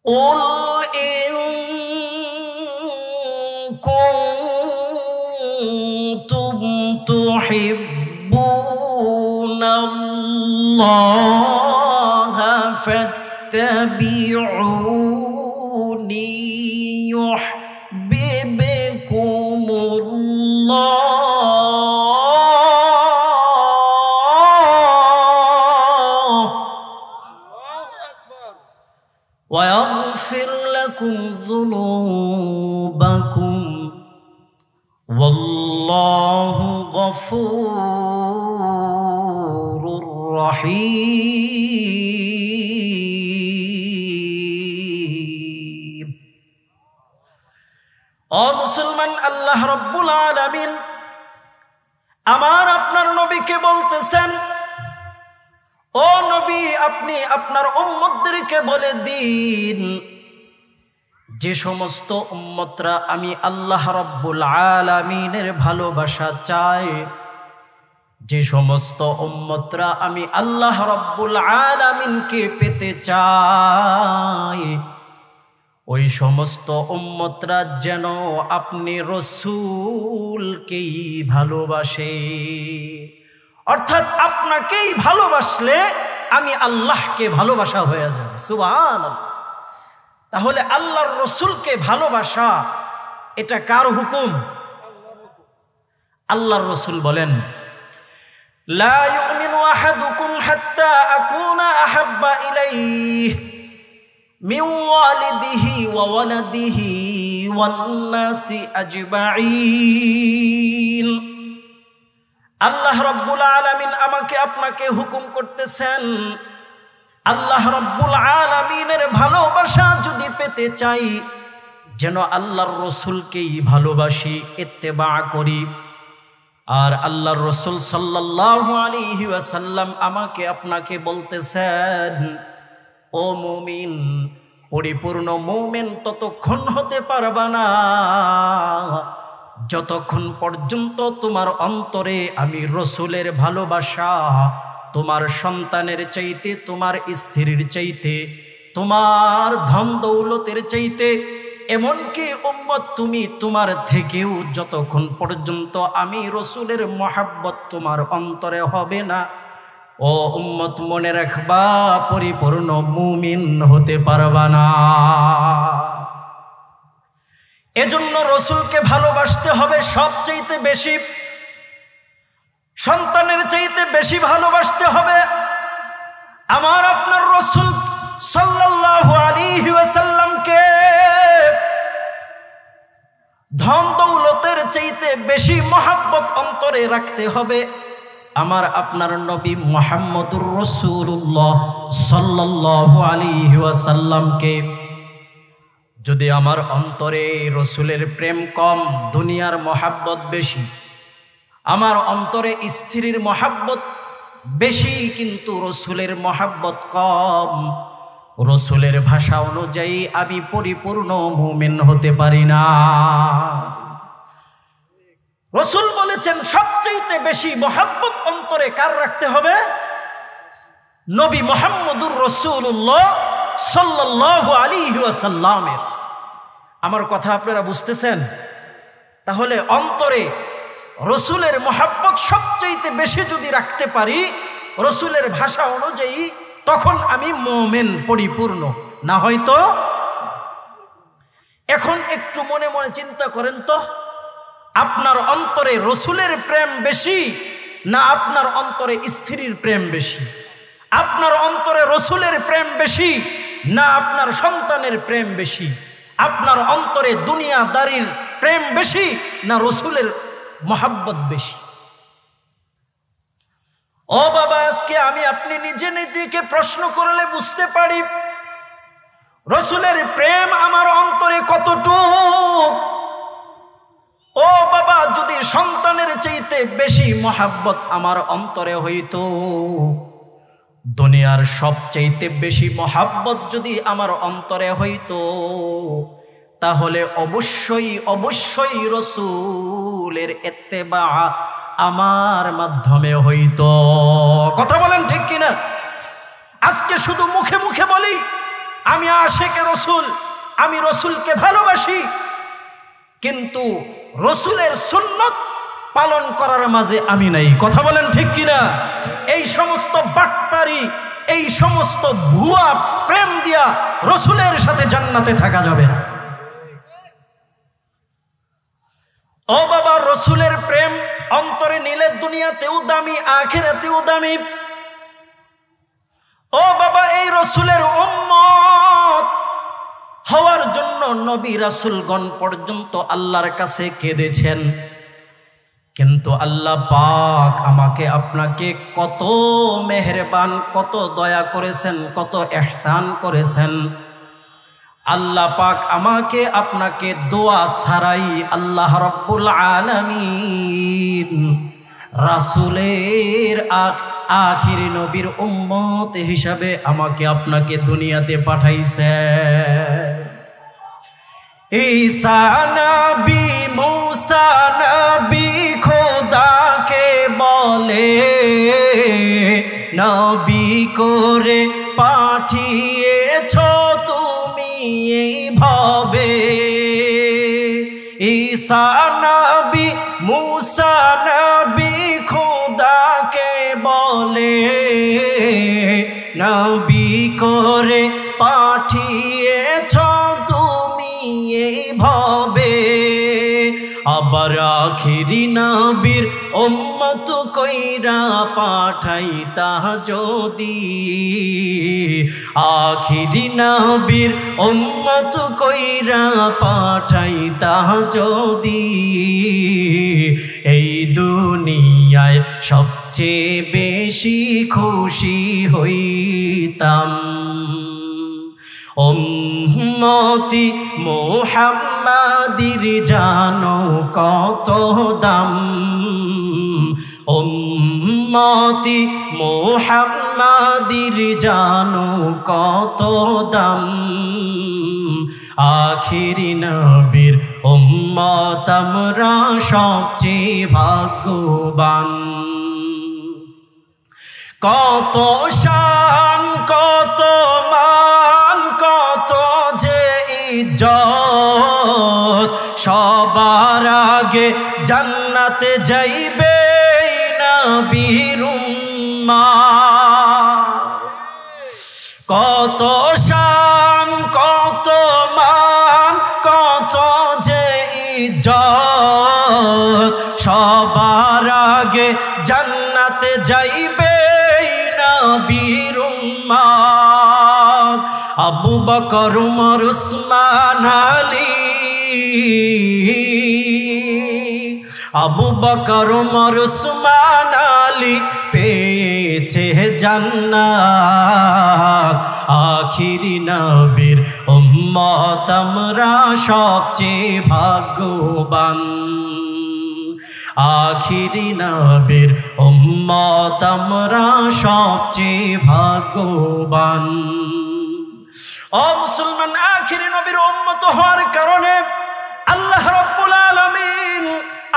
قل إن كنتم تحبون الله فاتبعوني يحببكم الله ويغفر لكم ذنوبكم والله غفور رحيم। ও মুসলমান, আল্লাহ রাব্বুল আলামিন আমার আপনার নবীকে বলতেছেন, ও নবী, আপনি আপনার উম্মতদেরকে বলে দিন, যে সমস্ত উম্মতরা আমি আল্লাহ রাব্বুল আলামিনের ভালোবাসা চায়, যে সমস্ত উম্মতরা আমি আল্লাহ রাব্বুল আলামিনকে পেতে চাই, ওই সমস্ত উম্মতরা যেন আপনি রাসূলকেই ভালোবাসে। অর্থাৎ আপনাকেই ভালোবাসলে আমি আল্লাহকে ভালোবাসা হয়ে যাবে। সুবহানাল্লাহ। তাহলে আল্লাহর রাসূলকে ভালোবাসা এটা কার হুকুম? আল্লাহর রাসূল বলেন, লা ইউমিনু আহাদুকুম হাত্তা আকুনা আহাব্বা ইলাইহি মিন ওয়ালিদিহি ওয়া ওয়ালাদিহি ওয়ান নাসি আজমাইন। আল্লাহ রাব্বুল আলামিন আমাকে আপনাকে হুকুম করতেছেন, আল্লাহ রাব্বুল আলামিনের ভালোবাসা যদি পেতে চাই, যেন আল্লাহর রাসূলকেই ভালোবাসি, ইত্তেবা করি। আর আল্লাহর রাসূল সাল্লাল্লাহু আলাইহি ওয়াসাল্লাম আমাকে আপনাকে বলতেছেন, ও মুমিন, পরিপূর্ণ মুমিন ততক্ষণ হতে পারবা না যতক্ষণ পর্যন্ত তোমার অন্তরে আমি রাসূলের ভালোবাসা তোমার সন্তানের চাইতে, তোমার স্ত্রীর চাইতে, তোমার ধন দৌলতের চাইতে, এমনকি উম্মত তুমি তোমার থেকেও যতক্ষণ পর্যন্ত আমি রাসূলের মহব্বত তোমার অন্তরে হবে না, ও উম্মত মনে রাখবা, পরিপূর্ণ মুমিন হতে পারবা না। এজন্য রাসূলকে ভালোবাসতে হবে সবচাইতে বেশি, সন্তানের চাইতে বেশি ভালোবাসতে হবে। আমার আপনার রাসূল সাল্লাল্লাহু আলাইহি ওয়াসাল্লামকে ধন দৌলতের চাইতে বেশি মহব্বত অন্তরে রাখতে হবে। আমার আপনার নবী মুহাম্মদুর রাসূলুল্লাহ সাল্লাল্লাহু আলাইহি ওয়াসাল্লামকে যদি আমার অন্তরে রাসূলের প্রেম কম, দুনিয়ার মহব্বত বেশি, আমার অন্তরে স্ত্রীর মহব্বত বেশি কিন্তু রাসূলের মহব্বত কম, রাসূলের ভাষা অনুযায়ী আমি পরিপূর্ণ মুমিন হতে পারি না। রাসূল বলেছেন সবচেয়ে বেশি মহব্বত অন্তরে কার রাখতে হবে? নবী মুহাম্মদুর রাসূলুল্লাহ সাল্লাল্লাহু আলাইহি ওয়াসাল্লামের। আমার কথা আপনারা বুঝতেছেন? তাহলে অন্তরে রাসূলের মহব্বত সবচেয়ে বেশি যদি রাখতে পারি রাসূলের ভাষা অনুযায়ী, তখন আমি মুমিন পরিপূর্ণ, না হয়তো। এখন একটু মনে মনে চিন্তা করেন তো, আপনার অন্তরে রাসূলের প্রেম বেশি না আপনার অন্তরে স্ত্রীর প্রেম বেশি? আপনার অন্তরে রাসূলের প্রেম বেশি না আপনার সন্তানের প্রেম বেশি? আপনার অন্তরে দুনিয়াদারির প্রেম বেশি না রাসূলের মহব্বত বেশি? ও বাবা, আজকে আমি আপনি নিজে নিজেকে প্রশ্ন করলে বুঝতে পারি রাসূলের প্রেম আমার অন্তরে কতটুক। ও বাবা, যদি সন্তানের চাইতে বেশি মহব্বত আমার অন্তরে হইতো, দুনিয়ার সবচাইতে বেশি মহব্বত যদি আমার অন্তরে হইতো, তাহলে অবশ্যই অবশ্যই রাসূলের ইত্তেবা আমার মাধ্যমে হইতো। কথা বলেন ঠিক কিনা? আজকে শুধু মুখে মুখে বলি আমি আশিকে রসুল, আমি রসুলকে ভালোবাসি, কিন্তু রসুলের সুন্নত পালন করার মাঝে আমি নাই। কথা বলেন ঠিক কিনা? এই সমস্ত বাটপারি, এই সমস্ত ভুয়া প্রেম দিয়া রসুলের সাথে জান্নাতে থাকা যাবে না। ও বাবা, রসুলের প্রেম অন্তরে নিলে দুনিয়াতেও দামি, আখিরাতেও দামি। ও বাবা, এই রসুলের উম্মত হওয়ার জন্য নবী রাসূলগণ পর্যন্ত আল্লাহর কাছে কেঁদেছেন, কিন্তু আল্লাহ পাক আমাকে আপনাকে কত মেহেরবান, কত দয়া করেছেন, কত ইহসান করেছেন। আল্লাহ পাক আমাকে আপনাকে দোয়া ছাড়াই আল্লাহ রাব্বুল আলামিন রাসূলের আখির নবীর উম্মত হিসাবে আমাকে আপনাকে দুনিয়াতে পাঠাইছে। ঈসা নবী, মূসা নবী খোদাকে বলে নবী করে পাঠিয়েছ তুমি এইভাবে। ঈসা নবী, মূসা নবী খোদাকে বলে নবী করে পাঠিয়েছ তুমি এইভাবে। আবার আখিরি নবীর উম্মত কইরা পাঠাইতা যদি, আখিরি নবীর উম্মত কইরা পাঠাইতা যদি, এই দুনিয়ায় সবচেয়ে বেশি খুশি হইতাম। উম্মতি মুহাম্মাদির জানো কত দাম, উম্মতি মুহাম্মাদির জানো কত দাম। আখিরি নবীর উম্মত আমরা সবচেয়ে ভাগ্যবান। কত শান, কত মান, কত যে ইজ্জত, সবার আগে জান্নাতে যাইবে নবীর উম্মত। কত শান, কত মান, কত যে ইজ্জত, সবার আগে জান্নাতে যাইবে নবীর উম্মত। আবু বকর, উমর, উসমান, আলী, আবু বকর, উমর, উসমান, আলী পেয়েছে জান্নাত। আখিরি নবীর উম্মত আমরা সবচেয়ে ভাগ্যবান। আখিরি নবীর উম্মত আমরা সবচেয়ে ভাগ্যবান। ও মুসলমান, আখিরি নবীর উম্মত হওয়ার কারণে আল্লাহ রাব্বুল আলামিন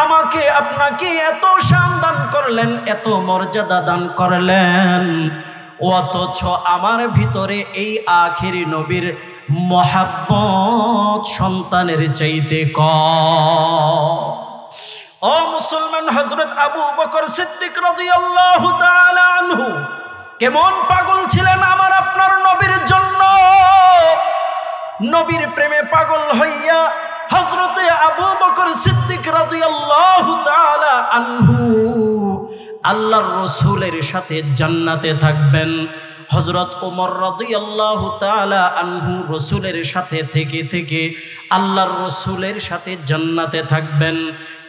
আমাকে আপনাকে এত শান দান করলেন, এত মর্যাদা দান করলেন, অথচ আমার ভিতরে এই আখিরি নবীর মহাব্বত সন্তানের চাইতে কম। ও মুসলমান, হযরত আবু বকর সিদ্দিক রাদিয়াল্লাহু তাআলা আনহু কেমন পাগল ছিলেন আমার আপনার নবীর জন্য। নবীর প্রেমে পাগল হইয়া হযরত আবু বকর সিদ্দিক রাদিয়াল্লাহু তাআলা আনহু আল্লাহর রাসূলের সাথে জান্নাতে থাকবেন। হযরত ওমর রাদিয়াল্লাহু তাআলা আনহু রাসূলের সাথে থেকে আল্লাহর রাসূলের সাথে জান্নাতে থাকবেন।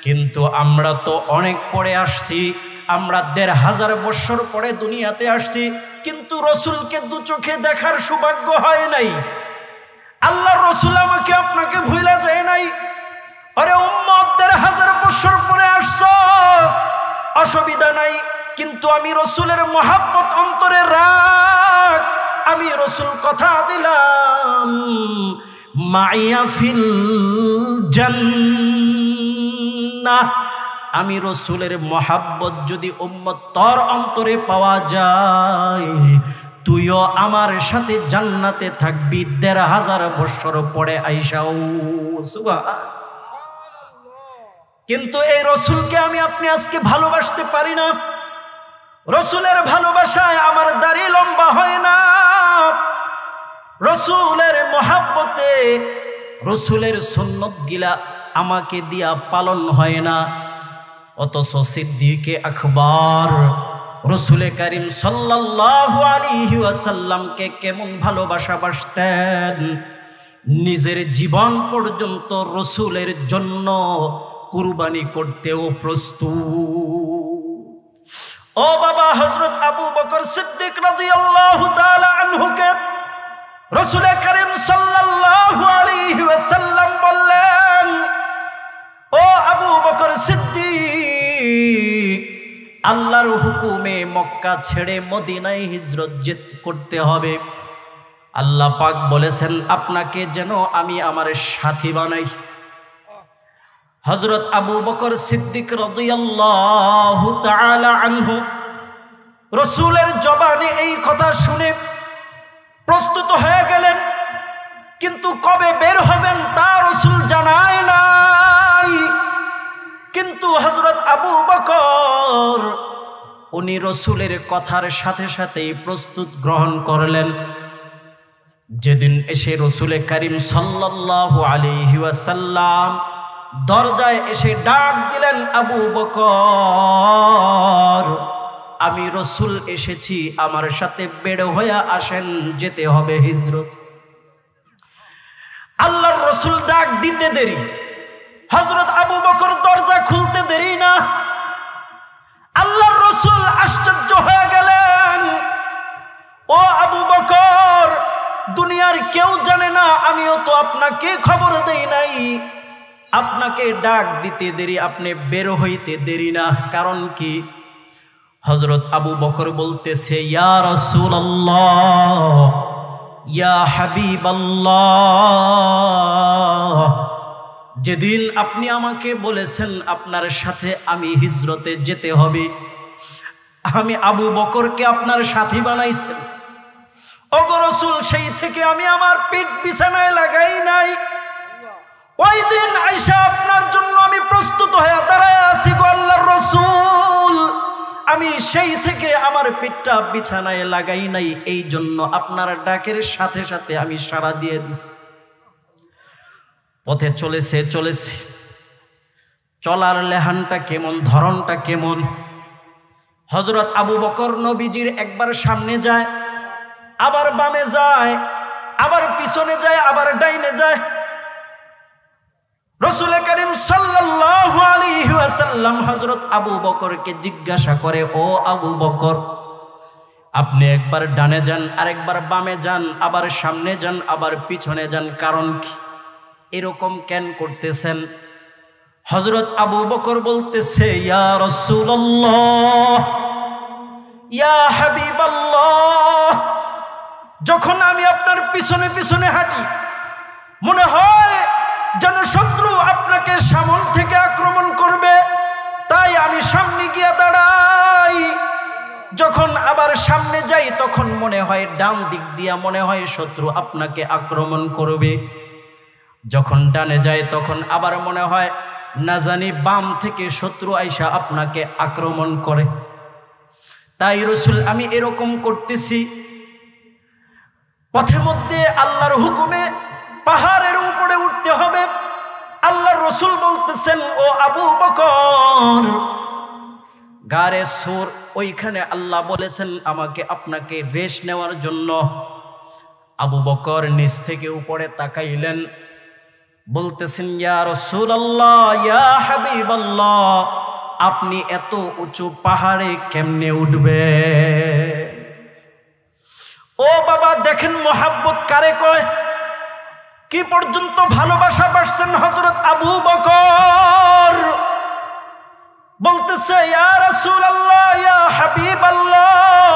কিন্তু আমরা তো অনেক পরে আসছি, আমরা ১৫০০ বছর পরে দুনিয়াতে আসছি, কিন্তু রাসূলকে দু চোখে দেখার সৌভাগ্য হয় নাই। আল্লাহর রাসূল আমাকে আপনাকে ভুলা যায় নাই। আরে উম্মত, ১৫০০ বছর পরে আসছস, অসুবিধা নাই, কিন্তু আমি রাসূলের মহব্বত অন্তরে রাখ। আমি রাসূল কথা দিলাম, মাইয়া ফিল জান্নাহ। আমি রাসূলের মহব্বত যদি উম্মত তোর অন্তরে পাওয়া যায়, তুইও আমার সাথে জান্নাতে থাকবি ১৫০০ বছর পরে আইসাও। সুবহানাল্লাহ। কিন্তু এই রসুলকে আমি আপনি আজকে ভালোবাসতে পারি না। রসুলের ভালোবাসায় আমার দাড়ি লম্বা হয় না, রসুলের মহাব্বতে রসুলের সুন্নত গিলা আমাকে দিয়া পালন হয় না। অথচ সিদ্দিকে আকবর রসুলে করিম সাল্লাল্লাহু আলাইহি ওয়াসাল্লামকে কেমন ভালোবাসা বাসতেন, নিজের জীবন পর্যন্ত রসুলের জন্য কুরবানি করতেও প্রস্তুত। ও বাবা, হযরত আবু বকর সিদ্দিক রাদিয়াল্লাহু তাআলা আনহুকে রসুল করিম সাল্লাল্লাহু আলাইহি ওয়াসাল্লাম বললেন, ও আবু বকর সিদ্দিক, আল্লাহর হুকুমে মক্কা ছেড়ে মদিনায় হিজরত করতে হবে। আল্লাহ পাক বলেছেন আপনাকে যেন আমি আমার সাথী বানাই। হযরত আবু বকর সিদ্দিক রাদিয়াল্লাহু তাআলা আনহু রসুলের জবানে এই কথা শুনে প্রস্তুত হয়ে গেলেন, কিন্তু কবে বের হবেন তা রসুল জানায় নাই। কিন্তু হযরত আবু বকর উনি রসুলের কথার সাথে সাথেই প্রস্তুত গ্রহণ করলেন। যেদিন এসে রসুলে করিম সাল্লাল্লাহু আলাইহি ওয়াসাল্লাম দরজায় এসে ডাক দিলেন, আবু বকর, আমি রসুল এসেছি, আমার সাথে বের হয়ে আসেন, যেতে হবে হিজরত। আল্লাহর রসুল ডাক দিতে দেরি, হযরত আবু বকর দরজা খুলতে দেরি না। আল্লাহর রসুল আশ্চর্য হয়ে গেলেন, ও আবু বকর, দুনিয়ার কেউ জানে না, আমিও তো আপনাকে খবর দেই নাই, আপনাকে ডাক দিতে দেরি, আপনি বের হইতে দেরি না, কারণ কি? হযরত আবু বকর বলতেছে, ইয়া রাসূলুল্লাহ, ইয়া হাবিবাল্লাহ, যেদিন আপনি আমাকে বলেছেন আপনার সাথে আমি হিজরতে যেতে হবে, আমি আবু বকরকে আপনার সাথী বানাইছেন। ওগো রাসূল, সেই থেকে আমি আমার পিঠ বিছানায় লাগাই নাই। ওই দিন আয়েশা আপনার জন্য আমি প্রস্তুত হয়ে দাঁড়ায় আছি গো আল্লাহর রাসূল, আমি সেই থেকে আমার পিঠটা বিছানায় লাগাই নাই, এই জন্য আপনার ডাকের সাথে সাথে আমি সাড়া দিয়ে দিছি। পথে চলেছে চলার লেহানটা কেমন, ধরনটা কেমন। হযরত আবু বকর নবীজির একবার সামনে যায়, আবার বামে যায়, আবার পিছনে যায়, আবার ডাইনে যায়। রসুল করিম সাল্লাল্লাহু আলাইহি ওয়াসাল্লাম হযরত আবু বকরকে জিজ্ঞাসা করে, ও আবু বকর, আপনি একবার ডানে যান, আরেকবার বামে যান, আবার সামনে যান, আবার পিছনে যান, কারণ কি? এরকম কেন করতেছেন? হযরত আবু বকর বলতেছে, ইয়া রাসূলুল্লাহ, ইয়া হাবিবাল্লাহ, যখন আমি আপনার পিছনে পিছনে হাঁটি মনে হয় যেন শত্রু আপনাকে সামন থেকে আক্রমণ করবে, তাই আমি সামনে গিয়ে দাঁড়াই। যখন আবার সামনে যাই তখন মনে হয় ডান দিক দিয়া মনে হয় শত্রু আপনাকে আক্রমণ করবে। যখন ডানে যায় তখন আবার মনে হয় না জানি বাম থেকে শত্রু আইসা আপনাকে আক্রমণ করে। তাই রসুল আমি এরকম করতেছি। পথে মধ্যে আল্লাহর হুকুমে পাহাড়ের উপরে উঠতে হবে। আল্লাহর রসুল বলতেছেন, ও আবু বকর, গারে সুর, ওইখানে আল্লাহ বলেছেন আমাকে আপনাকে রেস্ট নেওয়ার জন্য। আবু বকর নিচ থেকে উপরে তাকাইলেন, বলতেছেন, ইয়া রাসূলুল্লাহ, ইয়া হাবিবাল্লাহ, আপনি এত উঁচু পাহাড়ে কেমনে উঠবে? ও বাবা, দেখেন মোহাব্বত কারে কয়, কি পর্যন্ত ভালোবাসা বাড়ছেন হযরত আবু বকর। বলতেছে, ইয়া রাসূলুল্লাহ, ইয়া হাবিবাল্লাহ,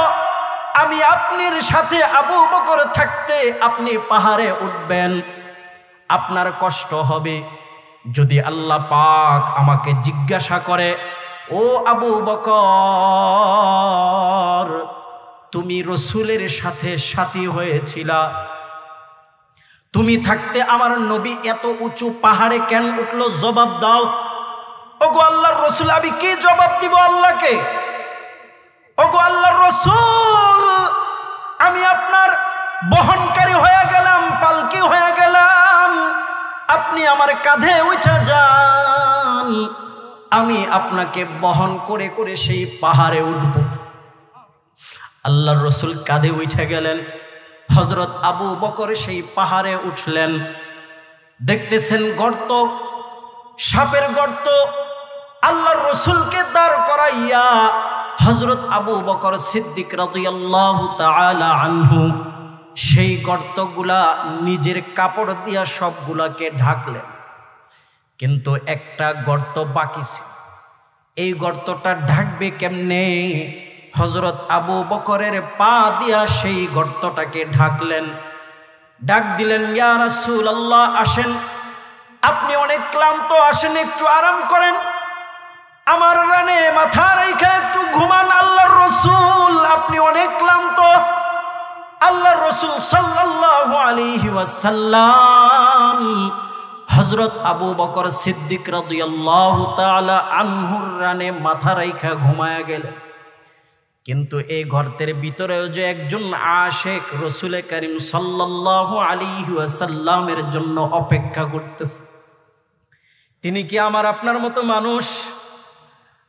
আমি আপনার সাথে আবু বকর থাকতে আপনি পাহাড়ে উঠবেন, আপনার কষ্ট হবে। যদি আল্লাহ পাক আমাকে জিজ্ঞাসা করে, ও আবু বকর, তুমি রসুলের সাথে সাথী হয়েছিলা, তুমি থাকতে আমার নবী এত উঁচু পাহাড়ে কেন উঠলো? জবাব দাও। ওগো আল্লাহর রসুল, আমি কি জবাব দিব আল্লাহকে? ওগো আল্লাহর রসুল, আমি আপনার বহনকারী হয়ে গেলাম, পালকি হয়ে গেলাম, আপনি আমার কাঁধে উঠে যান, আমি আপনাকে বহন করে করে সেই পাহাড়ে উঠব। আল্লাহর রসুল কাঁধে উঠে গেলেন। হযরত আবু বকর সেই পাহাড়ে উঠলেন। দেখতেছেন গর্ত, সাপের গর্ত। আল্লাহর রসুলকে দাঁড় করাইয়া হযরত আবু বকর সিদ্দিক রাদিয়াল্লাহু তাআলা আনহু সেই গর্তগুলা নিজের কাপড় দিয়া সবগুলাকে ঢাকলেন, কিন্তু একটা গর্ত বাকি ছিল। এই গর্তটা ঢাকবে কেমনে? হযরত আবু বকরের পা দিয়া সেই গর্তটাকে ঢাকলেন। ডাক দিলেন, ইয়া রাসূলুল্লাহ, আসেন, আপনি অনেক ক্লান্ত, আসেন একটু আরাম করেন, আমার রানে মাথা রেখে একটু ঘুমান। আল্লাহর রসুল, আপনি অনেক ক্লান্ত। আল্লাহর রসুল সাল্লাল্লাহু আলাইহি ওয়াসাল্লাম হযরত আবু বকর সিদ্দিক রাদিয়াল্লাহু তাআলা আনহুর রানে মাথা রেখে ঘুমায়া গেলেন। কিন্তু এই গর্তের ভিতরেও যে একজন আশিক রসুল করিম সাল্লাল্লাহু আলাইহি ওয়াসাল্লামের জন্য অপেক্ষা করতেছে। তিনি কি আমার আপনার মতো মানুষ?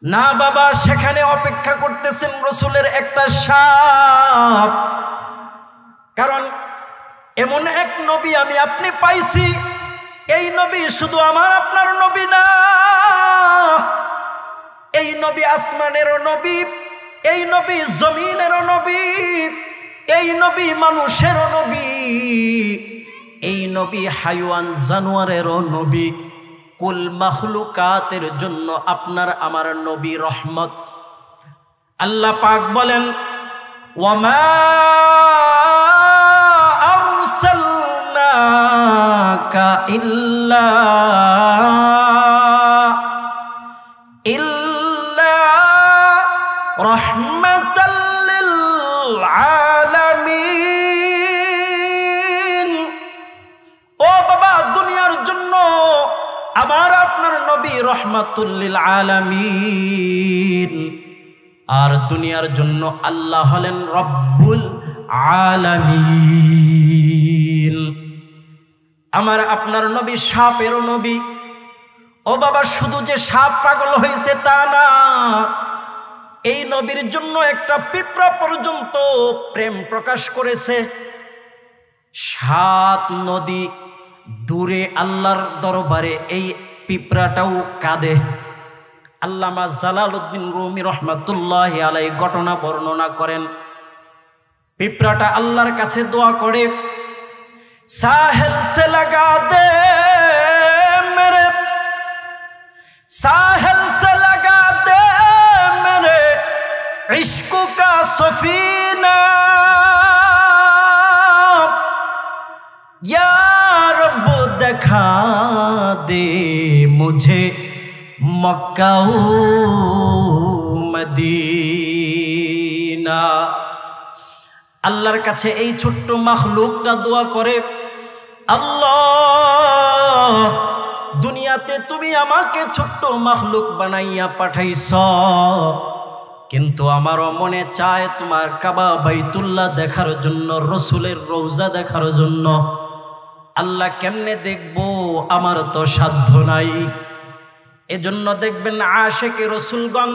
না বাবা, সেখানে অপেক্ষা করতেছেন রসুলের একটা সাপ। কারণ এমন এক নবী আমি আপনি পাইছি, এই নবী শুধু আমার আপনার নবী না, এই নবী আসমানেরও নবী, এই নবী জমিনেরও নবী, এই নবী মানুষেরও নবী, এই নবী হাইওয়ান জানোয়ারেরও নবী। কুল মাখলুকাতের জন্য আপনার আমার নবী রহমত। আল্লাহ পাক বলেন, ওয়ামা আরসালনাকা ইল্লা রাহমাতাল লিল আলামিন। ও বাবা, দুনিয়ার জন্য আমার আপনার নবী রহমাতুল লিল আলামিন, আর দুনিয়ার জন্য আল্লাহ হলেন রব্বুল আলামিন। আমার আপনার নবী সাপেরও নবী। ও বাবা, শুধু যে সাপ পাগল হয়েছে তা না, এই নবীর জন্য একটা পিঁপড়া পর্যন্ত প্রেম প্রকাশ করেছে। 7 নদী দূরে আল্লাহর দরবারে এই পিঁপড়াটাও কাঁদে। আল্লামা জালালউদ্দিন রুমি রহমাতুল্লাহি আলাইহি ঘটনা বর্ণনা করেন। পিঁপড়াটা আল্লাহর কাছে দোয়া করে, সাহেল সে লাগা দে মেরে, সাহেল সে লাগা দে মেরে ইश्क का सफीना, या रब दिखा दे मुझे मक्का मदीना। আল্লাহর কাছে এই ছোট্ট মাখলুকটা দোয়া করে, আল্লাহ, দুনিয়াতে তুমি আমাকে ছোট্ট মাখলুক বানাইয়া পাঠাইছ, কিন্তু আমারও মনে চায় তোমার কাবা বাইতুল্লাহ দেখার জন্য, রসুলের রওজা দেখার জন্য। আল্লাহ কেমনে দেখবো, আমার তো সাধ্য নাই। এজন্য দেখবেন আশিকে রসুলগণ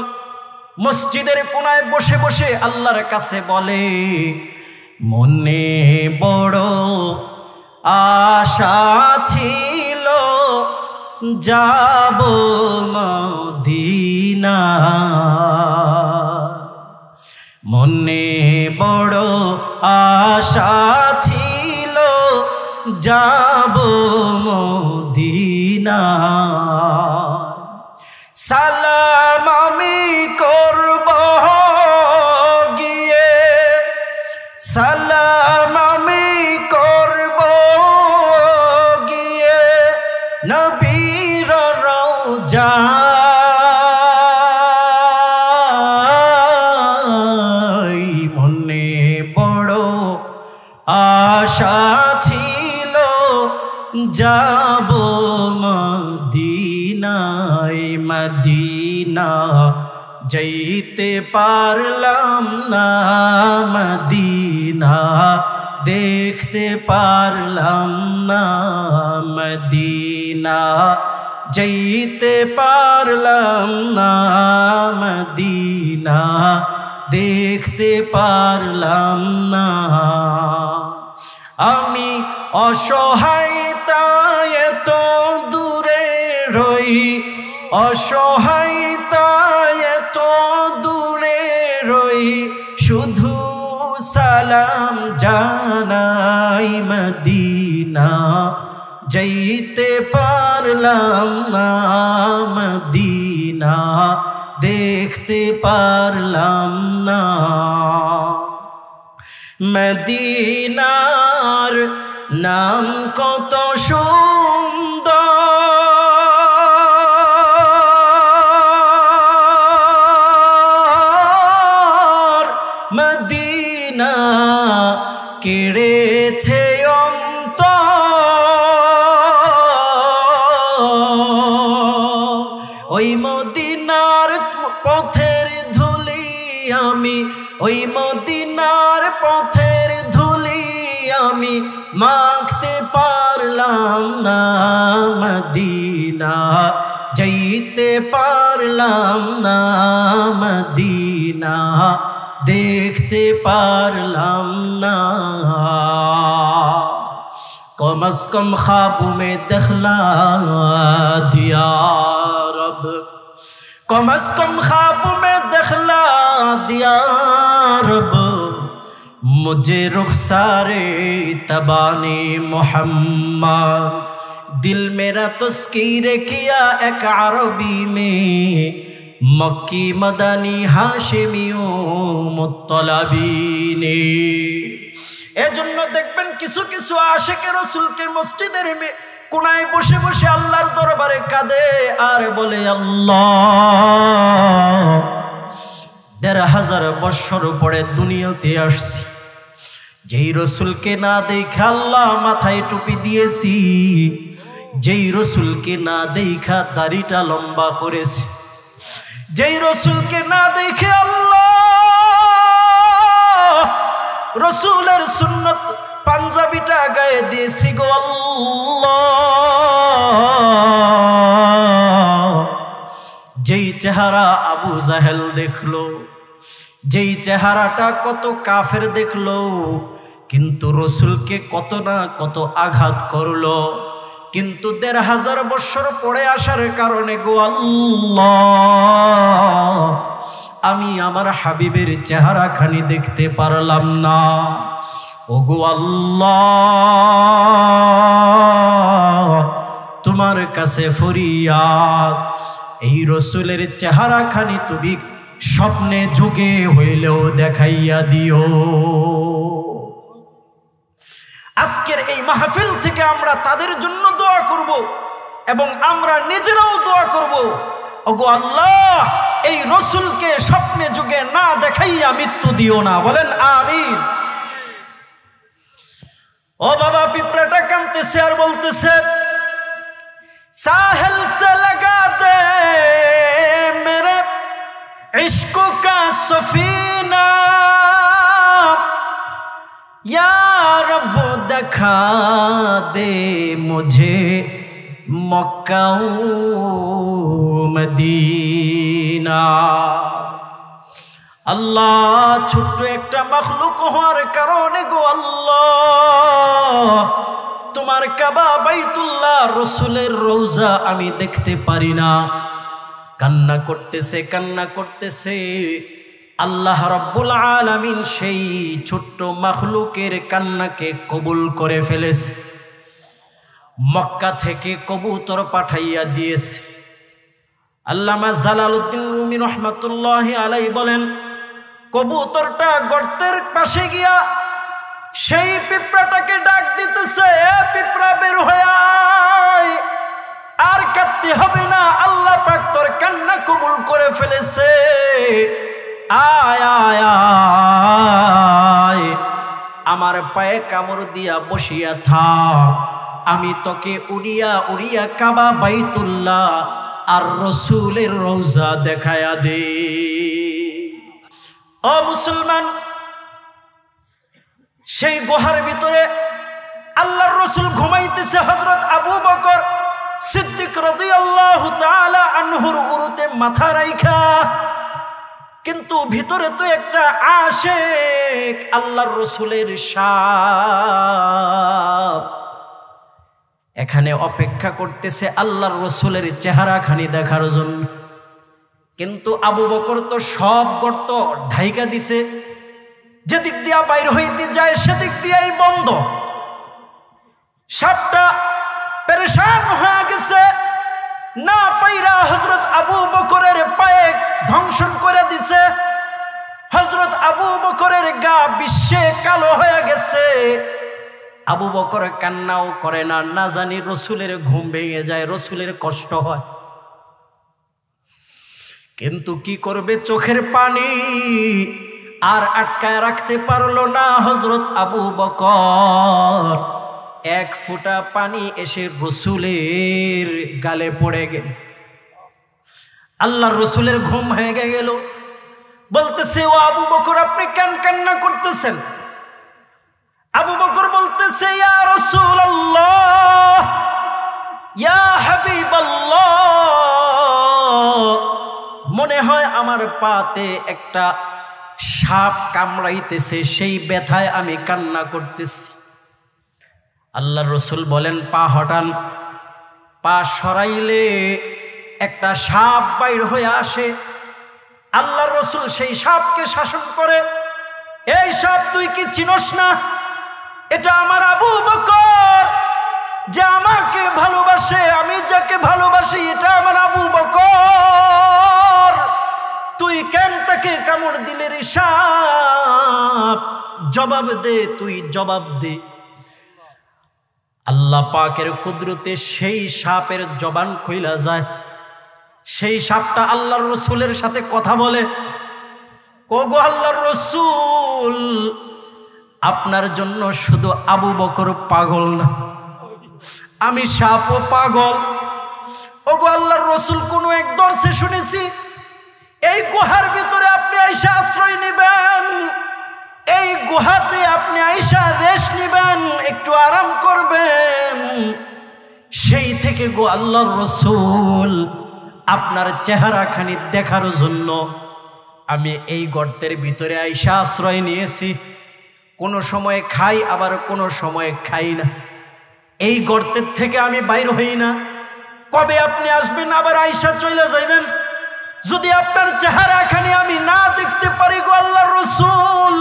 মসজিদের কোনায় বসে বসে আল্লাহর কাছে বলে, মনে বড় আশা ছিল যাব মদিনা, মনে বড় আশা ছিল যাব মদিনা। সালাম আমি করব গিয়ে, সালাম আমি করব গিয়ে নবীর রওজা, মনে যাব মদিনায়, মদিনা যাইতে পারলাম না, মদিনা দেখতে পারলাম না, মদিনা যাইতে পারলাম না, মদিনা দেখতে পারলাম না। আমি অসহায়তায় এত দূরে রই, অসহায়তায় এত দূরে রই, শুধু সালাম জানাই, মদিনা যাইতে পারলাম না, মদিনা দেখতে পারলাম না। মদিনার নাম কত সুন্দর, মদিনা কেড়েছে ওই মদিনার পথের ধুলি আমি, ওই মদিনার পথের ধুলি আমি মাখতে পারলাম না, মদিনা যাইতে পারলাম না, মদিনা দেখতে পারলাম না। कम अज कम ख्वाबों में दिखला दिया रब, कम अज कम ख्वाबों में दिखला दिया रब, मुझे रुखसारे तबानी मोहम्मद। दिल मेरा तस्कीर किया एक अरबी में, मक्की मदनी हाशिमियों मुत्तलबी ने। এজন্য দেখবেন কিছু কিছু আশিকে রাসূলকে মসজিদের কোনায় বসে বসে আল্লাহর দরবারে কাঁদে আর বলে, আল্লাহ ১৫০০ বছর পরে দুনিয়াতে আসছি, যেই রাসূলকে না দেখা আল্লাহ মাথায় টুপি দিয়েছি, যেই রাসূলকে না দেখা দাড়িটা লম্বা করেছি, যেই রাসূলকে না দেখে আল্লাহ রসুলের সুন্নত পাঞ্জাবিটা গায়ে দিয়েছি গো আল্লাহ। যেই চেহারা আবু জাহেল দেখলো, যেই চেহারাটা কত কাফের দেখলো, কিন্তু রসুলকে কত না কত আঘাত করলো, কিন্তু ১৫০০ বছর পরে আসার কারণে গো আল্লাহ আমি আমার হাবিবের চেহারা খানি দেখতে পারলাম না। ও গো আল্লাহ তোমার কাছে ফরিয়াদ, এই রসুলের চেহারা খানি তুমি স্বপ্নে যুগে হইলেও দেখাইয়া দিও। আজকের এই মাহফিল থেকে আমরা তাদের জন্য দোয়া করব এবং আমরা নিজেরাও দোয়া করব, ওগো আল্লাহ এই রসুলকে স্বপ্নে যুগে না দেখাইয়া মৃত্যু দিও না, বলেন আমিন। ও বাবা পিঁপড়াটা কাঁদতেছে আর বলতেছে, साहिल से लगा दे मेरे इश्क का सफीना, या रब दिखा दे मुझे मक्का मदीना। আল্লাহ ছোট্ট একটা মখলুক হওয়ার কারণে গো আল্লাহ তোমার কাবা বাইতুল্লাহ রসুলের রওজা আমি দেখতে পারি না। কান্না করতেছে কান্না করতেছে, আল্লাহ রাব্বুল আলামিন সেই ছোট্ট মখলুকের কান্নাকে কবুল করে ফেলেছে, মক্কা থেকে কবুতর পাঠাইয়া দিয়েছে। আল্লামা জালালউদ্দিন রুমি রহমাতুল্লাহি আলাইহি বলেন, কবুতরটা গর্তের পাশে গিয়া সেই পিঁপড়াটাকে ডাক দিতেছে, পিঁপড়া বের হয়ে আয়, আর কাঁদতে হবে না, আল্লাহ পাক তোর কান্না কবুল করে ফেলেছে, আয় আয় আয়, আমার পায়ে কামড় দিয়া বসিয়া থাক, আমি তোকে উড়িয়া উড়িয়া কাবা বাইতুল্লাহ আর রসুলের রওজা দেখায়া দে। ও মুসলমান, সেই গুহার ভিতরে আল্লাহর রসুল ঘুমাইতেছে। হযরত আবু বকর সিদ্দিক রাদিয়াল্লাহু তাআলা আনহুর উরুতে মাথা রাইখা, কিন্তু ভিতরে তো একটা আশিক আল্লাহর রসুলের সাপ এখানে অপেক্ষা করতেছে আল্লাহর রসুলের চেহারাখানি দেখার জন্য। কিন্তু আবু বকর তো সব গর্ত ঢাইকা দিছে, যেদিক দিয়া বাইর হইতে যায় সেদিক দিয়াই বন্ধ। সাপটা পেরেশান হয়ে গেছে, না পাইরা হযরত আবু বকরের পায়ে ধ্বংসন করে দিছে। হযরত আবু বকরের গা বিশ্বে কালো হয়ে গেছে। আবু বকর কান্নাও করে না, না জানি রসুলের ঘুম ভেঙে যায়, রসুলের কষ্ট হয়। কিন্তু কি করবে, চোখের পানি আর আটকায় রাখতে পারলো না হযরত আবু বকর। এক ফোঁটা পানি এসে রসুলের গালে পড়ে গেল। আল্লাহর রসুলের ঘুম ভেঙে গেল। বলতেছে, ও আবু বকর, আপনি কেন কান্না করতেছেন? আবু বকর বলতেছে, ইয়া রাসূলুল্লাহ, ইয়া হাবিবাল্লাহ, মনে হয় আমার পাতে একটা সাপ কামড়াইতেছে, সেই ব্যথায় আমি কান্না করতেছি। আল্লাহর রসুল বলেন, পা হটান। পা সরাইলে একটা সাপ বাইর হয়ে আসে। আল্লাহর রসুল সেই সাপকে শাসন করে, এই সাপ তুই কি চিনস না? এটা আমার আবু বকর, যে আমাকে ভালোবাসে, আমি যাকে ভালোবাসি, এটা আমার আবু বকর। তুই কেন তাকে কামড় দিলে রে সাপ? জবাব দে, তুই জবাব দে। আল্লাহ পাকের কুদরতে সেই সাপের জবান খুইলা যায়। সেই সাপটা আল্লাহর রসুলের সাথে কথা বলে, ওগো আল্লাহর রসুল, আপনার জন্য শুধু আবু বকর পাগল না, আমি সাপও পাগল। ওগো আল্লাহর রসুল, কোন এক দর্শে শুনেছি এই গুহার ভিতরে আপনি আইসা আশ্রয় নেবেন, এই গুহাতে আপনি আইসা রেস্ট নেবেন, একটু আরাম করবেন। সেই থেকে গো আল্লাহর রসুল, আপনার চেহারাখানি দেখার জন্য আমি এই গর্তের ভিতরে আইসা আশ্রয় নিয়েছি। কোনো সময় খাই, আবার কোনো সময় খাই না। এই গর্তের থেকে আমি বাইর হই না। কবে আপনি আসবেন, আবার আইসা চলে যাইবেন? যদি আপনার চেহারাখানি আমি না দেখতে পারি গো আল্লাহর রসুল,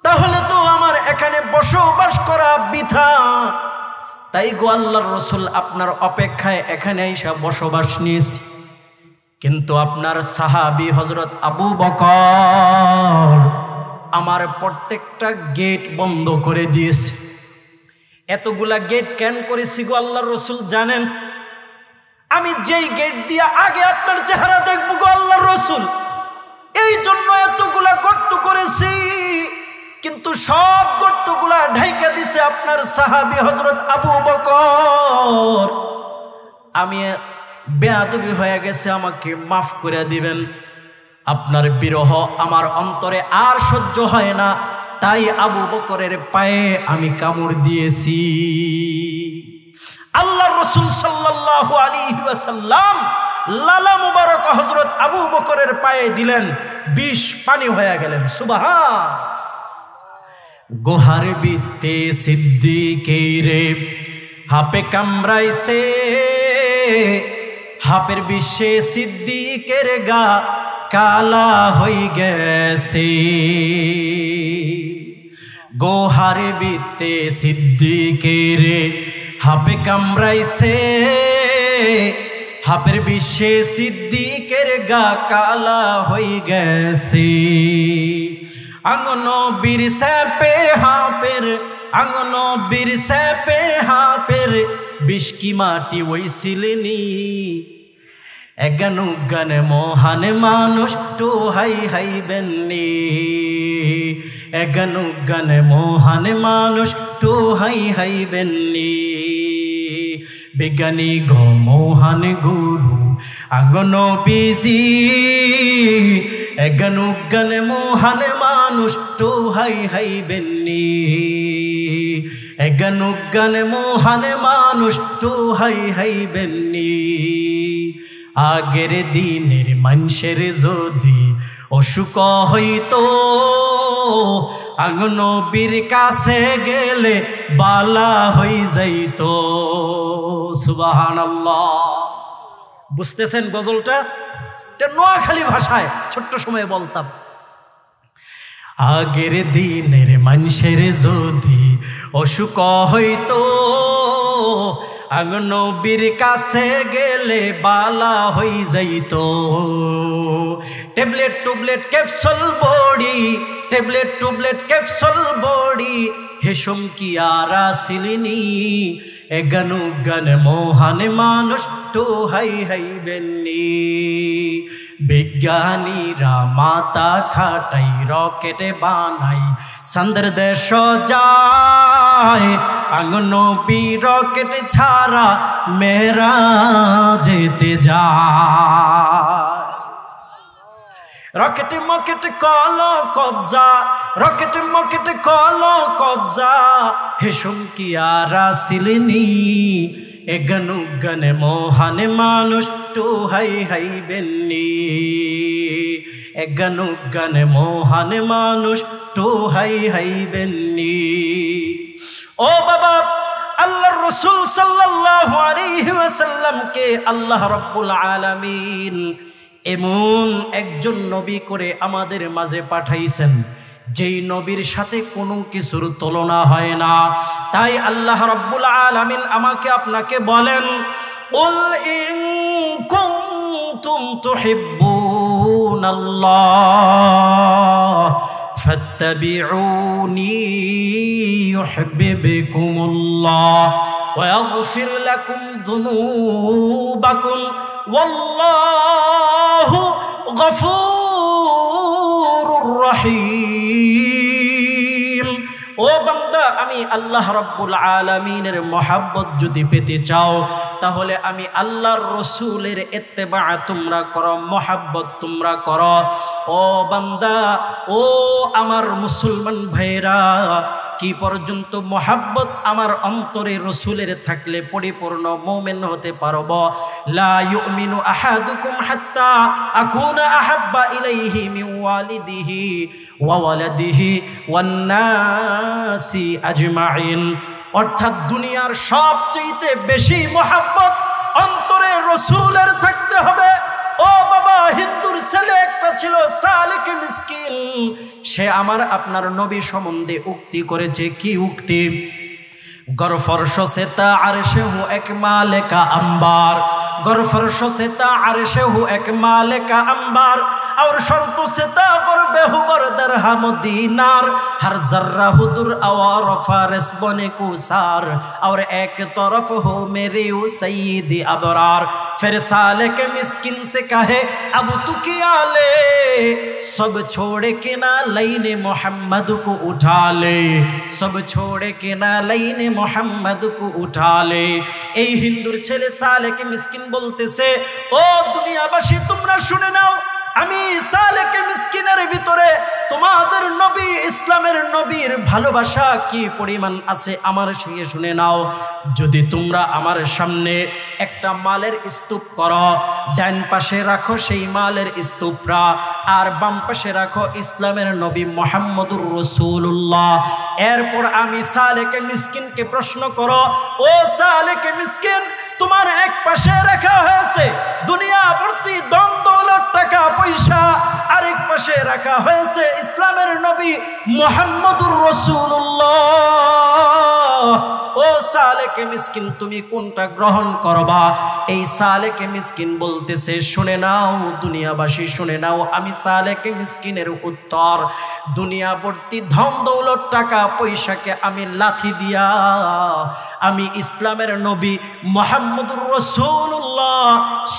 তাহলে তো আমার এখানে বসবাস করা বৃথা। তাই গো আল্লাহর রসুল, আপনার অপেক্ষায় এখানে আইসা বসবাস নিয়েছি। কিন্তু আপনার সাহাবী হযরত আবু বকর আমার প্রত্যেকটা গেট বন্ধ করে দিয়েছে। এতগুলা গেট কেন করেছি গো আল্লাহর রসুল জানেন? আমি যেই গেট দিয়া আগে আপনার চেহারা দেখবো গো আল্লাহর রসুল, এই জন্য এতগুলা গর্ত করেছি। কিন্তু সব গর্তগুলা ঢাইকা দিছে আপনার সাহাবী হযরত আবু বকর। আমি বেয়াদবি হয়ে গেছে, আমাকে মাফ করে দিবেন। আপনার বিরহ আমার অন্তরে আর সহ্য হয় না, তাই আবু বকরের পায়ে আমি কামড় দিয়েছি। আল্লাহর রাসূল সাল্লাল্লাহু আলাইহি ওয়াসাল্লাম লালা মুবারক হযরত আবু বকরের পায়ে দিলেন, বিষ পানি হয়ে গেলেন। সুবহান। গোহার বিতে সিদ্দিকের হাপে কামড়াইছে, হাপের বিষে সিদ্দিকের গা কালা হয়ে গেছে। গোহার বিতে সিদ্দিকের হাপে কামড়াইছে, হাপের বিষে সিদ্দিকের গা কালা হয়ে গেছে। আঙ্গন বীর সাপে হাপের, আঙ্গন বীর সাপে হাপের বিষ কি মাটি ওইছিলেনি। এগানু গানে মহান মানুষ টু হাই হাই বেননি, এগানু গানে মহান মানুষ টোহাই হাইবেননি। বিজ্ঞানী গো মহান গুরু আগন বিজি, এজ্ঞান উজ্ঞান মহান মানুষ টোহাই হাইবেননি। এজ্ঞান উজ্ঞান মহান মানুষ টোহাই হাইবেননি। আগের দিনের মানুষের যদি অসুখ হইতো, আগুন নবীর কাছে গেলে বালা হই যাইতো। সুবহানাল্লাহ। বুঝতেছেন গজলটা? এটা নোয়াখালী ভাষায় ছোট্ট সময়ে বলতাম। আগের দিনের মানুষের যদি অসুখ হইতো, আগুন নবীর কাছে গেলে বালা হই যাইতো। ট্যাবলেট টুবলেট ক্যাপসুল বড়ি, ট্যাবলেট টুবলেট ক্যাপসুল বড়ি হেসম কি আর আসিলিনি। এজ্ঞান উজ্ঞান মহান মানুষ টোহাই হাইবেননি। বিজ্ঞানীরা মাথা খাটাই রকেট বানাই চন্দ্র দেশ যায়, আগুন নবী রকেট ছাড়া মেরাজেতে যায়। রকেট মকেট কল কবজা, রকেট মকেট কল কবজা হেসম কি আর আসিলিনি। এজ্ঞান উজ্ঞান মহান মানুষ টোহাই হাইবেননি। এজ্ঞান উজ্ঞান মহান মানুষ টোহাই হাইবেননি। ও বাবা, আল্লাহর রাসূল সাল্লাল্লাহু আলাইহি ওয়াসাল্লামকে আল্লাহ রাব্বুল আলামিন এমন একজন নবী করে আমাদের মাঝে পাঠাইছেন, যেই নবীর সাথে কোনো কিছুর তুলনা হয় না। তাই আল্লাহ রাব্বুল আলামিন আমাকে আপনাকে বলেন, কুল ইন কুনতুম তুহিব্বুনাল্লাহ ফাত্তাবিউনি ইউহিব্বুকুমুল্লাহ ওয়া ইয়াগফির লাকুম যুনুবাকুম ওয়াল্লাহু গফুরুর রহিম। ও বান্দা, আমি আল্লাহ রাব্বুল আলামিনের মহব্বত যদি পেতে চাও, তাহলে আমি আল্লাহর রসুলের ইত্তেবা তোমরা করো, মহব্বত তোমরা করো। ও বান্দা, ও আমার মুসলমান ভাইরা, কি পর্যন্ত মহব্বত আমার অন্তরে রসুলের থাকলে পরিপূর্ণ মুমিন হতে পারব? লা ইউমিনু আহাদুকুম হাত্তা আকুনা আহাব্বা ইলাইহি মিন ওয়ালিদিহি ওয়া ওয়ালাদিহি ওয়ান নাসি আজমাইন। অর্থাৎ দুনিয়ার সবচেয়ে বেশি মহব্বত অন্তরে রসুলের থাকতে হবে। ও বাবা, হিন্দুর ছেলে একটা ছিল সালেক মিসকিন, সে আমার আপনার নবী সম্বন্ধে উক্তি করেছে। কি উক্তি? গরফরশ সেতা আরশে হু এক মালেকা আম্বার, গরফরশ সেতা আরশে হু এক মালেকা আম্বার, और शर्त से ताबर बेहुबर दरहम दीनार, हर जर्रा हुदुर और फारस बने कुसार, और एक तरफ हो मेरे ओ सईद अबरार। फिर साले के मिस्किन से कहे अब तू क्या ले, सब छोड़ के ना लईने मोहम्मद को उठा ले, सब छोड़ के ना लईने मोहम्मद को उठा ले। এই হিন্দুর ছেলে সালেকে মিসকিন বলতেছে, ও দুনিয়াবাসী তোমরা শুনে নাও, আমি সালেক মিসকিনের ভিতরে তোমাদের নবী ইসলামের নবীর ভালোবাসা কি পরিমাণ আছে আমার সঙ্গে শুনে নাও। যদি তোমরা আমার সামনে একটা মালের স্তূপ করো, ডান পাশে রাখো সেই মালের স্তূপরা, আর বাম পাশে রাখো ইসলামের নবী মুহাম্মদুর রাসূলুল্লাহ। এরপর আমি সালেক মিসকিনকে প্রশ্ন করো, ও সালেক মিসকিন, তোমার এক পাশে রাখা হয়েছে দুনিয়া ভর্তি ধন দৌলত টাকা পয়সা, আরেক পাশে রাখা হয়েছে ইসলামের নবী মুহাম্মদুর রাসূলুল্লাহ। ও সালেকে মিসকিন, তুমি কোনটা গ্রহণ করবা? এই সালেকে মিসকিন বলতেছে, শুনে নাও দুনিয়াবাসী, শুনে নাও আমি সালেকে মিসকিনের উত্তর। দুনিয়া ভর্তি ধন দৌলত টাকা পয়সাকে আমি লাথি দিয়া আমি ইসলামের নবী মুহাম্মদুর রাসূলুল্লাহ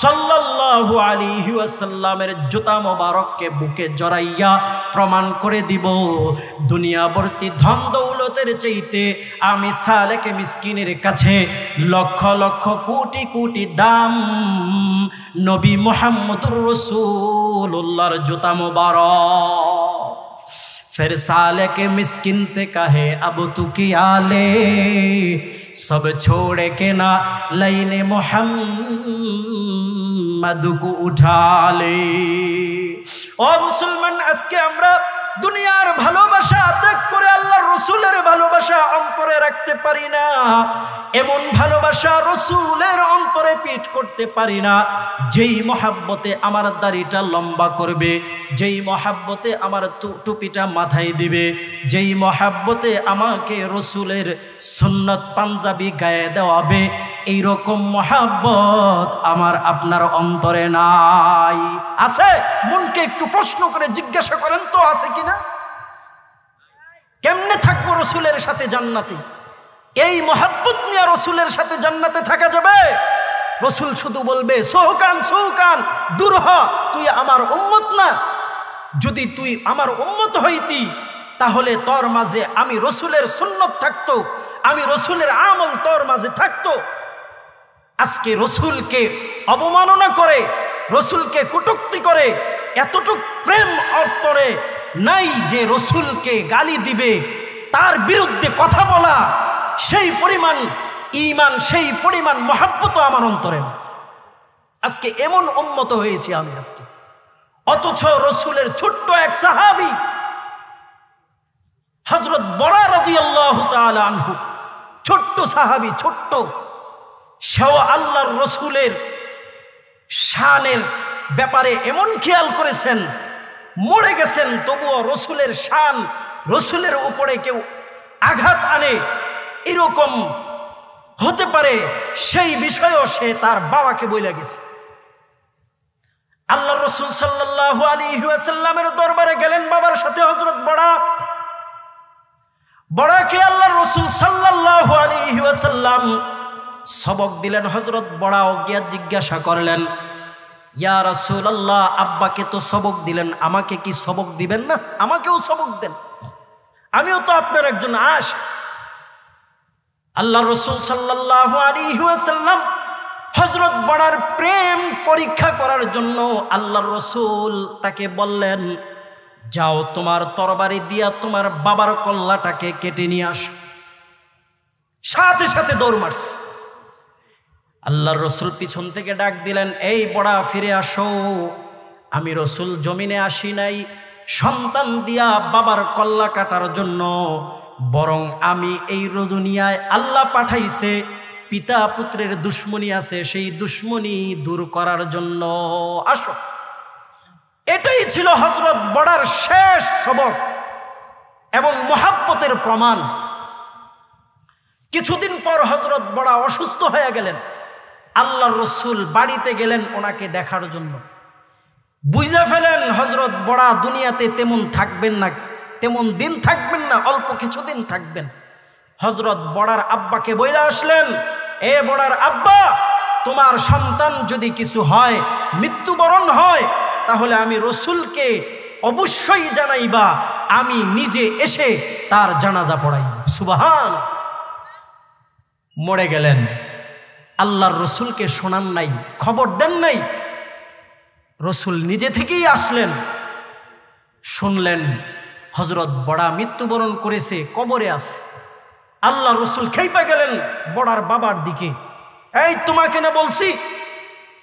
সাল্লাল্লাহু আলাইহি ওয়াসাল্লামের জুতা মোবারককে বুকে জড়াইয়া প্রমাণ করে দিব, দুনিয়া ভর্তি ধন দৌলত দৌলতের চাইতে আমি সালেক মিসকিনের কাছে লক্ষ লক্ষ কোটি কোটি দাম নবী মুহাম্মদুর রাসূলুল্লাহর জুতা মুবারক। फिर सालेक मिस्किन से कहे अब तू किया ले सब छोड़ के ना लाइने मोहम्मद को उठा ले। ओ मुसलमान আজকে আমরা দুনিয়ার ভালোবাসা ত্যাগ করে আল্লাহর রাসূলের ভালোবাসা অন্তরে রাখতে পারি না, এমন ভালোবাসা রাসূলের অন্তরে পিট করতে পারি না যেই মহাব্বতে আমার দাড়িটা লম্বা করবে, যেই মহাব্বতে আমার টুপিটা মাথায় দিবে, যেই মহাব্বতে আমাকে রাসূলের সুন্নত পাঞ্জাবি গায়ে দেওয়াবে, এই রকম মহাব্বত আমার আপনার অন্তরে নাই। আছে? মনকে একটু প্রশ্ন করে জিজ্ঞাসা করেন তো আছে কিনা? কেমনে থাকবো রাসূলের সাথে জান্নাতে? এই মহাব্বত নিয়ে রাসূলের সাথে জান্নাতে থাকা যাবে? রাসূল শুধু বলবে সোহকান সোহকান দূর হ, তুই আমার উম্মত না। যদি তুই আমার উম্মত হইতি তাহলে তোর মাঝে আমি রাসূলের সুন্নত থাকতো, আমি রাসূলের আমল তোর মাঝে থাকতো। আজকে রাসূলকে অবমাননা করে, রাসূলকে কটূক্তি করে, এতটুক প্রেম অন্তরে নাই যে রাসূলকে গালি দিবে, তার বিরুদ্ধে কথা বলা, সেই পরিমাণ ঈমান, সেই পরিমাণ মহব্বত আমার অন্তরে না। আজকে এমন উম্মত হয়েছি আমি আপনি। অথচ রাসূলের ছোট্ট এক সাহাবী হযরত বরা রাদিয়াল্লাহু তাআলা আনহু, ছোট্ট সাহাবী, ছোট্ট, সেও আল্লাহর রাসূলের শানের ব্যাপারে এমন খেয়াল করেছেন, মরে গেছেন তবুও রাসূলের শান, রাসূলের উপরে কেউ আঘাত আনে এরকম হতে পারে সেই বিষয়েও সে তার বাবাকে বলে গেছে। আল্লাহর রাসূল সাল্লাল্লাহু আলাইহি ওয়াসাল্লামের দরবারে গেলেন বাবার সাথে হযরত বড়াকে আল্লাহর রাসূল সাল্লাল্লাহু আলাইহি ওয়াসাল্লাম সবক দিলেন। হযরত বড়াও গিয়া জিজ্ঞাসা করলেন, ইয়া রাসূলুল্লাহ, আব্বাকে তো সবক দিলেন, আমাকে কি সবক দিবেন না? আমাকেও সবক দেন, আমিও তো আপনার একজন আশিক। আল্লাহর রাসূল সাল্লাল্লাহু আলাইহি ওয়াসাল্লাম হযরত বড়ার প্রেম পরীক্ষা করার জন্য আল্লাহর রাসূল তাকে বললেন, যাও তোমার তরবারি দিয়া তোমার বাবার কল্লাটাকে কেটে নিয়ে আসো। সাথে সাথে দৌড় মারছে। আল্লাহর রাসূল পিছন থেকে ডাক দিলেন, এই বড়া ফিরে আসো, আমি রাসূল জমিনে আসি নাই সন্তান দিয়া বাবার কল্লা কাটার জন্য, বরং আমি এই দুনিয়ায় আল্লাহ পাঠাইছে পিতা পুত্রের দুশ্মনী আছে, সেই দুশ্মনী দূর করার জন্য, আসো। এটাই ছিল হযরত বড়ার শেষ সবক এবং মহাব্বতের প্রমাণ। কিছুদিন পর হযরত বড়া অসুস্থ হয়ে গেলেন। আল্লাহর রাসূল বাড়িতে গেলেন ওনাকে দেখার জন্য। বুঝে ফেলেন হযরত বড়া দুনিয়াতে তেমন থাকবেন না, তেমন দিন থাকবেন না, অল্প কিছুদিন থাকবেন। হযরত বড়ার আব্বাকে বইলা আসলেন, এ বড়ার আব্বা, তোমার সন্তান যদি কিছু হয়, মৃত্যুবরণ হয়, তাহলে আমি রাসূলকে অবশ্যই জানাইবা, আমি নিজে এসে তার জানাজা পড়াই। সুবহান। মরে গেলেন, আল্লাহর রাসূলকে শোনান নাই, খবর দেন নাই। রাসূল নিজে থেকেই আসলেন, শুনলেন হযরত বড়া মৃত্যুবরণ করেছে, কবরে আছে। আল্লাহর রাসূল খেইপা গেলেন বড়ার বাবার দিকে, এই তোমাকে না বলছি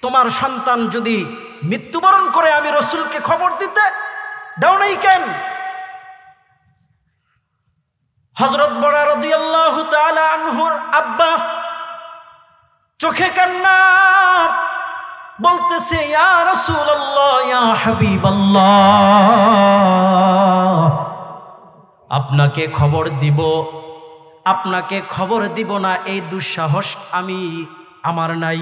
তোমার সন্তান যদি মৃত্যুবরণ করে আমি রাসূলকে খবর দিতে, দাও নাই কেন? হযরত বড়া রাদিয়াল্লাহু তাআলা আনহুর আব্বা চোখে কান্না, বলতেছে, ইয়া রাসূলুল্লাহ, ইয়া হাবিবাল্লাহ, আপনাকে খবর দিব, আপনাকে খবর দিব না এই দুঃসাহস আমার নাই।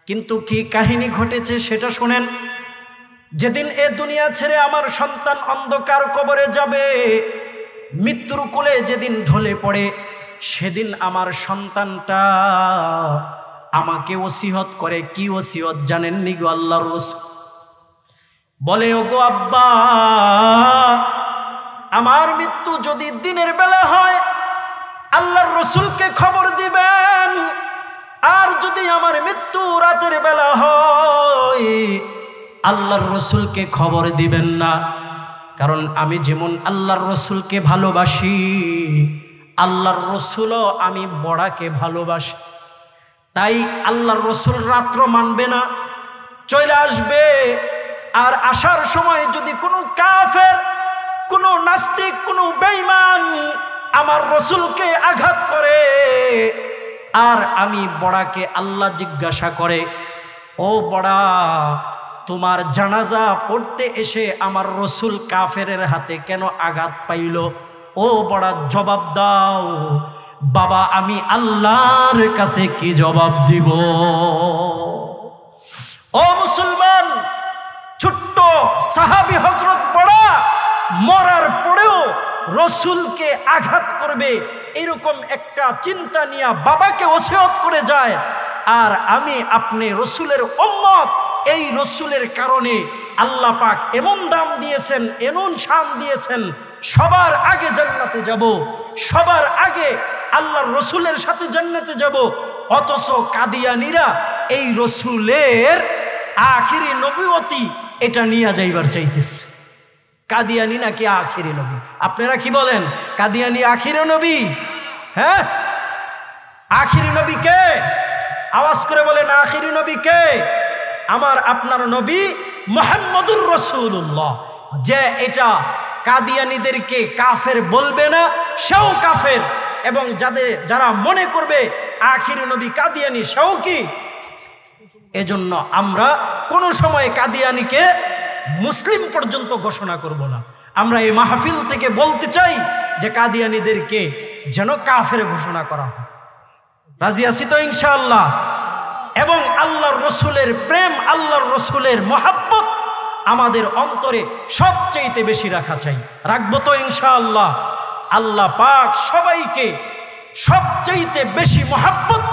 কিন্তু কি কাহিনী ঘটেছে সেটা শুনেন। যেদিন এ দুনিয়া ছেড়ে আমার সন্তান অন্ধকার কবরে যাবে, মৃত্যুর কোলে যেদিন ঢলে পড়ে, সেদিন আমার সন্তানটা আমাকে ওসিয়ত করে। কি ওসিয়ত জানেননি গো আল্লাহর রাসূল? বলে, ওগো আব্বা, আমার মৃত্যু যদি দিনের বেলা হয় আল্লাহর রসুলকে খবর দিবেন, আর যদি আমার মৃত্যু রাতের বেলা হয় আল্লাহর রসুলকে খবর দিবেন না। কারণ আমি যেমন আল্লাহর রসুলকে ভালোবাসি, আল্লাহর রসুলও আমি বড়াকে ভালোবাসি। তাই আল্লাহর রসুল রাত্র মানবে না, চলে আসবে। আর আসার সময় যদি কোনো কাফের, কোনো নাস্তিক, কোনো বেঈমান আমার রসুলকে আঘাত করে, আর আমি বড়াকে আল্লাহ জিজ্ঞাসা করে, ও বড়া, তোমার জানাজা পড়তে এসে আমার রসুল কাফেরের হাতে কেন আঘাত পাইল? ও বড়া জবাব দাও। বাবা, আমি আল্লাহর কাছে কি জবাব দিব? ও মুসলমান, ছোট্ট সাহাবী হযরত বড়া মরার পরেও রসুলকে আঘাত করবে এরকম একটা চিন্তা নিয়ে বাবাকে ওসিয়ত করে যায়। আর আমি আপনি রসুলের উম্মত, এই রসুলের কারণে আল্লাহ পাক এমন দাম দিয়েছেন, এমন শান দিয়েছেন, সবার আগে জান্নাতে যাব, সবার আগে আল্লাহর রসুলের সাথে জান্নাতে যাব। অথচ কাদিয়ানীরা এই রসুলের আখিরি নবুয়তি এটা নিয়ে যাইবার চাইতেছে। কাদিয়ানী নাকি আখিরি নবী? আপনারা কি বলেন, কাদিয়ানী আখিরি নবী? হ্যাঁ, আখিরি নবী কে? আওয়াজ করে বলেন, আখিরি নবী কে? আমার আপনার নবী মুহাম্মদুর রাসূলুল্লাহ। যে এটা কাদিয়ানীদেরকে কাফের বলবে না, সেও কাফের। এবং যারা মনে করবে আখিরি নবী কাদিয়ানী, সেও কি? এজন্য আমরা কোনো সময় কাদিয়ানীকে মুসলিম পর্যন্ত ঘোষণা করব না। আমরা এই মাহফিল থেকে বলতে চাই যে কাদিয়ানীদেরকে যেন কাফের ঘোষণা করা হয়। রাজি আছি তো ইনশাআল্লাহ? এবং আল্লাহর রসুলের প্রেম, আল্লাহর রসুলের মহাব্বত আমাদের অন্তরে সবচেয়ে বেশি রাখা চাই। রাখবো তো ইনশাআল্লাহ? আল্লাহ পাক সবাইকে সবচেয়ে বেশি মহাব্বত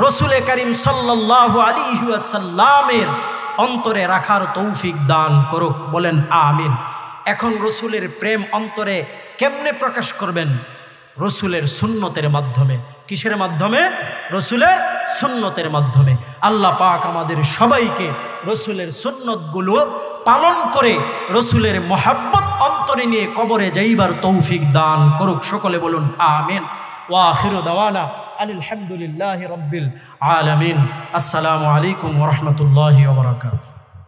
রসুলে করিম সাল্লাল্লাহু আলাইহি ওয়াসাল্লামের অন্তরে রাখার তৌফিক দান করুক। বলেন আমিন। এখন রসুলের প্রেম অন্তরে কেমনে প্রকাশ করবেন? রসুলের সুন্নতের মাধ্যমে। কিসের মাধ্যমে? রসুলের সুন্নতের মাধ্যমে। আল্লাহ পাক আমাদের সবাইকে রসুলের সুন্নতগুলো পালন করে রসুলের মহাব্বত অন্তরে নিয়ে কবরে যাইবার তৌফিক দান করুক। সকলে বলুন আমিন। ওয়া আখিরু দাওয়ানা আলহামদুলিল্লাহি রাব্বিল আলামিন। আসসালামু আলাইকুম ওয়া রাহমাতুল্লাহি ওয়া বারাকাতুহু।